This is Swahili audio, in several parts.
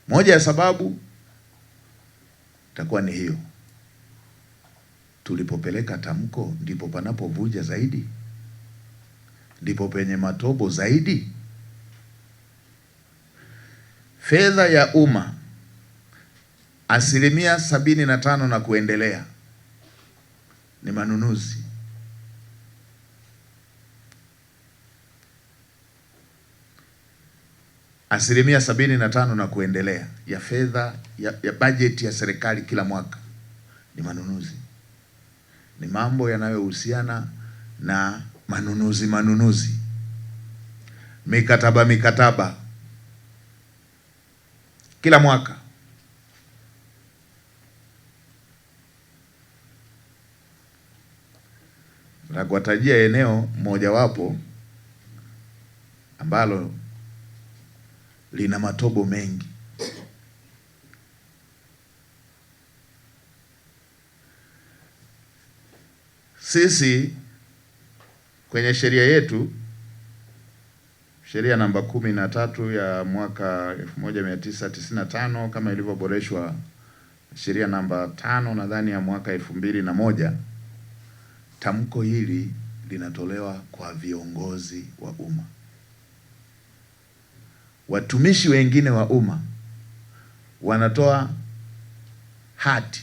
Moja ya sababu itakuwa ni hiyo, tulipopeleka tamko ndipo panapovuja zaidi, ndipo penye matobo zaidi. Fedha ya umma 75% na kuendelea ni manunuzi. Asilimia 75 na kuendelea ya fedha ya bajeti ya serikali kila mwaka ni manunuzi. Ni mambo yanayohusiana na manunuzi, mikataba kila mwaka. Na kuwatajia eneo mojawapo ambalo lina matobo mengi. Sisi kwenye sheria yetu, sheria namba 13 ya mwaka 1995 kama ilivyoboreshwa sheria namba 5 nadhani ya mwaka 2001, tamko hili linatolewa kwa viongozi wa umma. Watumishi wengine wa umma wanatoa hati,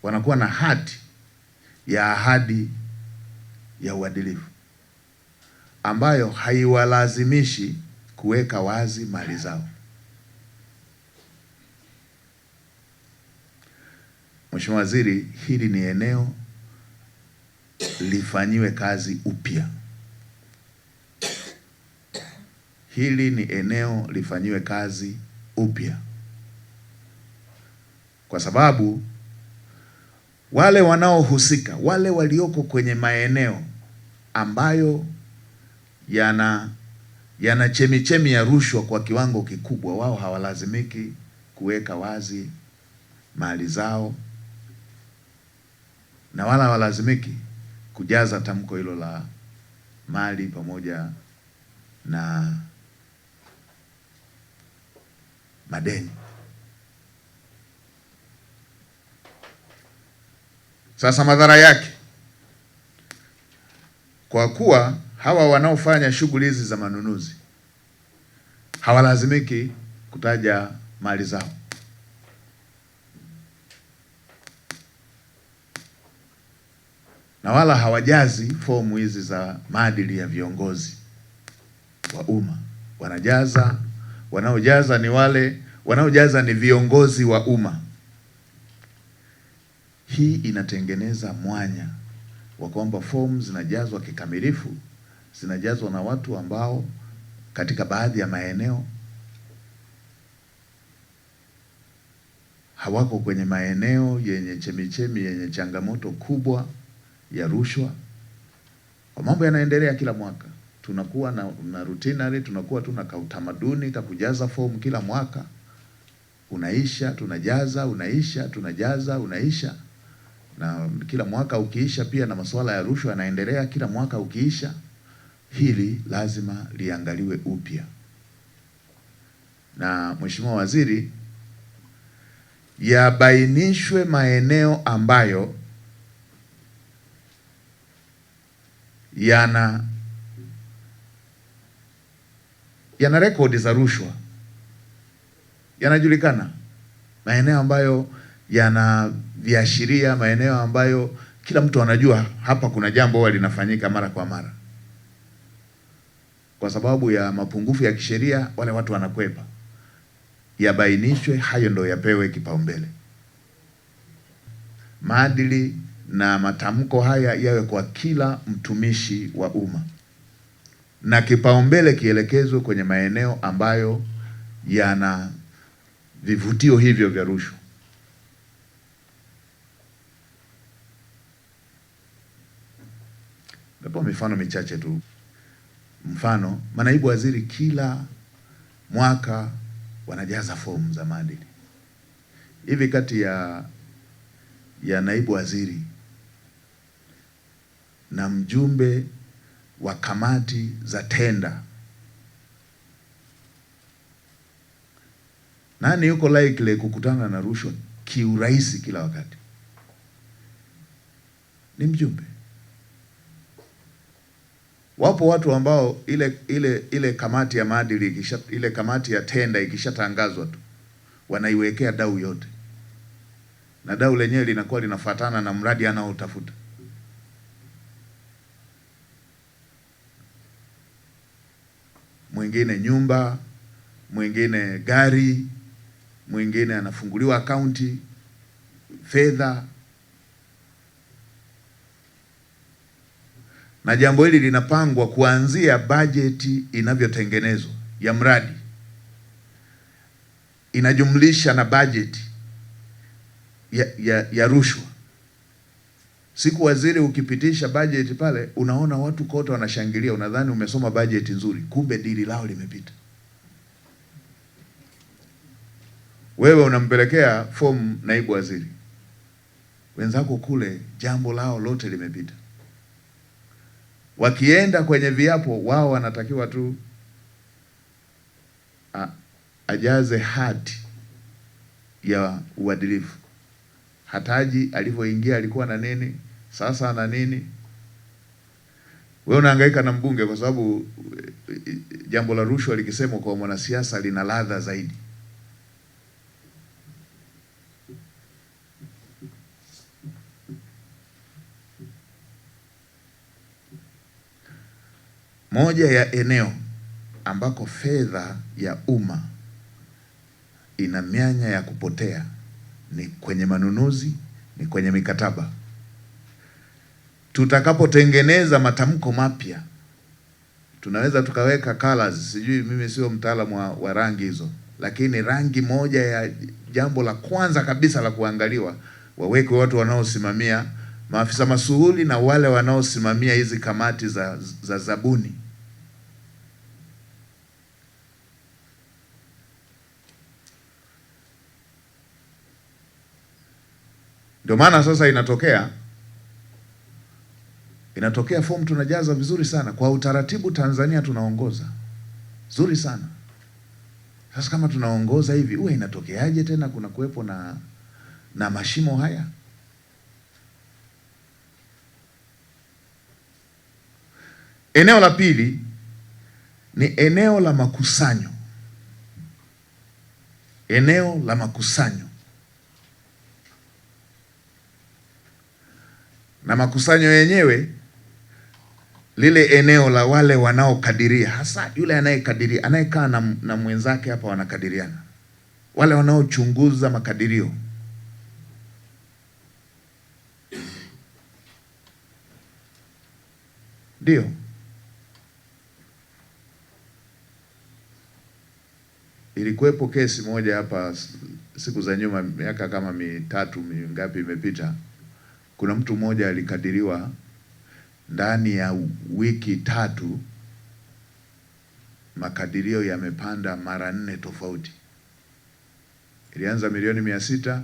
wanakuwa na hati ya ahadi ya uadilifu ambayo haiwalazimishi kuweka wazi mali zao. Mheshimiwa Waziri, hili ni eneo lifanyiwe kazi upya. Hili ni eneo lifanyiwe kazi upya, kwa sababu wale wanaohusika, wale walioko kwenye maeneo ambayo yana chemichemi ya rushwa kwa kiwango kikubwa, wao hawalazimiki kuweka wazi mali zao na wala hawalazimiki kujaza tamko hilo la mali pamoja na madeni. Sasa madhara yake, kwa kuwa hawa wanaofanya shughuli hizi za manunuzi hawalazimiki kutaja mali zao, na wala hawajazi fomu hizi za maadili ya viongozi wa umma. Wanaojaza ni viongozi wa umma. Hii inatengeneza mwanya wa kwamba fomu zinajazwa kikamilifu, zinajazwa na watu ambao katika baadhi ya maeneo hawako kwenye maeneo yenye chemichemi, yenye changamoto kubwa ya rushwa. Kwa mambo yanaendelea kila mwaka, tunakuwa na routinary, tunakuwa tuna kautamaduni ka kujaza fomu kila mwaka. Unaisha, tunajaza, unaisha, tunajaza, unaisha. Na kila mwaka ukiisha pia na masuala ya rushwa yanaendelea kila mwaka ukiisha. Hili lazima liangaliwe upya. Na Mheshimiwa Waziri, yabainishwe maeneo ambayo yana rekodi za rushwa, yanajulikana, maeneo ambayo yana viashiria, maeneo ambayo kila mtu anajua hapa kuna jambo huwa linafanyika mara kwa mara. Kwa sababu ya mapungufu ya kisheria wale watu wanakwepa. Yabainishwe, hayo ndio yapewe kipaumbele. Maadili na matamko haya yawe kwa kila mtumishi wa umma, na kipaumbele kielekezwe kwenye maeneo ambayo yana vivutio hivyo vya rushwa. Natoa mifano michache tu. Mfano, manaibu waziri kila mwaka wanajaza fomu za maadili. Hivi kati ya naibu waziri na mjumbe wa kamati za tenda Nani yuko likely kukutana na rushwa kiurahisi kila wakati? Ni mjumbe. Wapo watu ambao ile kamati ya maadili ile kamati ya tenda ikishatangazwa tu wanaiwekea dau yote, na dau lenyewe linakuwa linafuatana na mradi anaotafuta. Mwingine nyumba, mwingine gari, mwingine anafunguliwa akaunti fedha. Na jambo hili linapangwa kuanzia bajeti inavyotengenezwa ya mradi, inajumlisha na bajeti ya rushwa. Siku waziri ukipitisha bajeti pale, unaona watu kote wanashangilia, unadhani umesoma bajeti nzuri, kumbe dili lao limepita. Wewe unampelekea fomu naibu waziri, wenzako kule jambo lao lote limepita. Wakienda kwenye viapo, wao wanatakiwa tu ajaze hati ya uadilifu. Hataji alivyoingia alikuwa na nini, sasa ana nini. Wewe unahangaika na mbunge kwa sababu jambo la rushwa likisemwa kwa mwanasiasa lina ladha zaidi. Moja ya eneo ambako fedha ya umma ina mianya ya kupotea ni kwenye manunuzi, ni kwenye mikataba. Tutakapotengeneza matamko mapya, tunaweza tukaweka colors, sijui, mimi sio mtaalamu wa rangi hizo, lakini rangi moja ya jambo la kwanza kabisa la kuangaliwa, waweke watu wanaosimamia, maafisa masuhuli na wale wanaosimamia hizi kamati za zabuni. Ndio maana sasa inatokea fomu tunajaza vizuri sana kwa utaratibu. Tanzania tunaongoza vizuri sana. Sasa kama tunaongoza hivi, uwe inatokeaje tena kuna kuwepo na mashimo haya? Eneo la pili ni eneo la makusanyo. Eneo la makusanyo. Na makusanyo yenyewe, lile eneo la wale wanaokadiria, hasa yule anayekadiria, anayekaa na mwenzake hapa wanakadiriana, wale wanaochunguza makadirio. Ndio ilikuwepo kesi moja hapa siku za nyuma, miaka kama mitatu mingapi imepita. Kuna mtu mmoja alikadiriwa ndani ya wiki 3 makadirio yamepanda mara 4 tofauti. Ilianza milioni 600,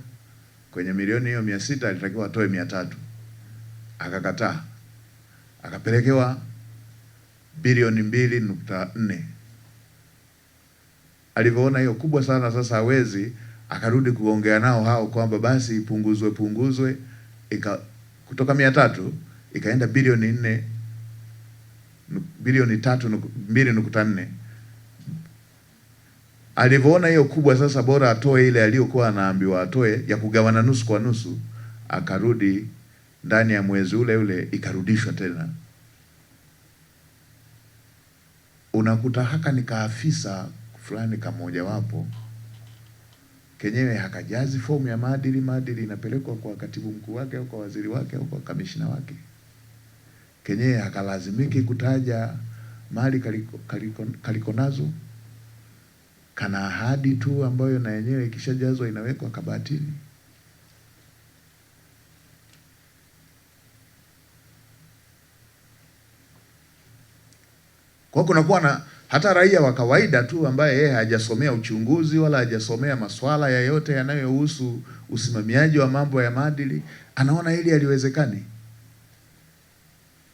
kwenye milioni hiyo 600 alitakiwa atoe 300. Akakataa. Akapelekewa bilioni 2.4. Alivyoona hiyo kubwa sana sasa hawezi, akarudi kuongea nao hao kwamba basi punguzwe. Kutoka 300 ikaenda bilioni 2.4. Alivyoona hiyo kubwa sasa, bora atoe ile aliyokuwa anaambiwa atoe ya kugawana nusu kwa nusu. Akarudi ndani ya mwezi ule ikarudishwa tena. Unakuta haka ni kaafisa fulani kamoja wapo kenyewe hakajazi fomu ya maadili inapelekwa kwa katibu mkuu wake au kwa waziri wake au kwa kamishina wake. Kenyewe hakalazimiki kutaja mali kaliko nazo, kana ahadi tu ambayo na yenyewe ikishajazwa inawekwa kabatini. Kwa kunakuwa na hata raia wa kawaida tu ambaye yeye hajasomea uchunguzi wala hajasomea masuala yoyote yanayohusu usimamiaji wa mambo ya maadili, anaona hili haliwezekani.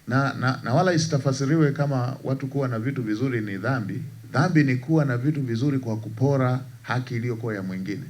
Na wala isitafasiriwe kama watu kuwa na vitu vizuri ni dhambi. Dhambi ni kuwa na vitu vizuri kwa kupora haki iliyokuwa ya mwingine.